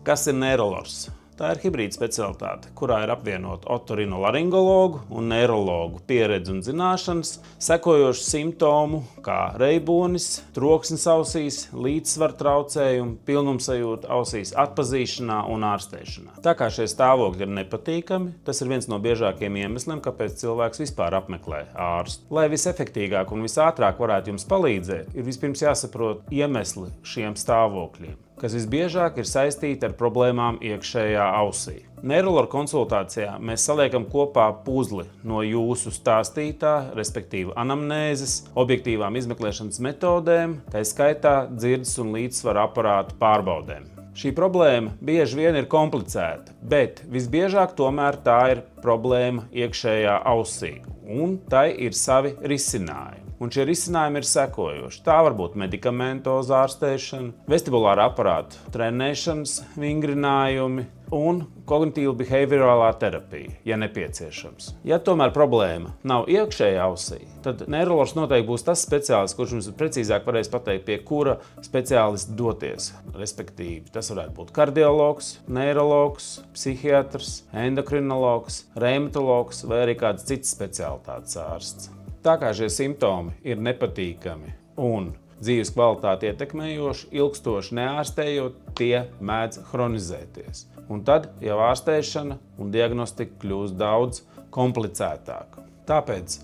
Kas ir neirologs? Tā ir hibrīda specialitāte, kurā ir apvienota otorinolaringologu un neirologu pieredze un zināšanas, sekojošu simptomu kā reibonis, troksnis ausīs, līdzsvaru traucējumi, pilnumsajūta ausīs, atpazīšanā un ārstēšanā. Tā kā šie stāvokļi ir nepatīkami, tas ir viens no biežākajiem iemesliem, kāpēc cilvēks vispār apmeklē ārstu. Lai visefektīgāk un visātrāk varētu jums palīdzēt, ir vispirms jāsaprot iemesli šiem stāvokļiem, kas visbiežāk ir saistīti ar problēmām iekšējā ausī. Neirologa konsultācijā mēs saliekam kopā puzli no jūsu stāstītā, respektīvi anamnēzes, objektīvām izmeklēšanas metodēm, tā skaitā dzirdes un līdzsvaru aparātu pārbaudēm. Šī problēma bieži vien ir komplicēta, bet visbiežāk tomēr tā ir problēma iekšējā ausī, un tai ir savi risinājumi. Un šie risinājumi ir sekojoši. Tā var būt medikamentoza ārstēšana, vestibulāra aparāta trenēšanas vingrinājumi un kognitīvo-behaviorālā terapija, ja nepieciešams. Ja tomēr problēma nav iekšējā ausī, tad neirologs noteikti būs tas speciālists, kurš jums precīzāk varēs pateikt, pie kura speciālista doties. Respektīvi, tas varētu būt kardiologs, neirologs, psihiatrs, endokrinologs, reumatologs vai arī kāds cits specialitātes ārsts. Tā kā šie simptomi ir nepatīkami un dzīves kvalitāti ietekmējoši, ilgstoši neārstējot, tie mēdz hronizēties. Un tad jau ārstēšana un diagnostika kļūst daudz komplicētāka. Tāpēc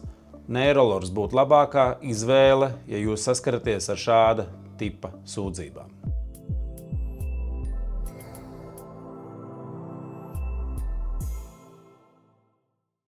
neirologs būtu labākā izvēle, ja jūs saskaraties ar šāda tipa sūdzībām.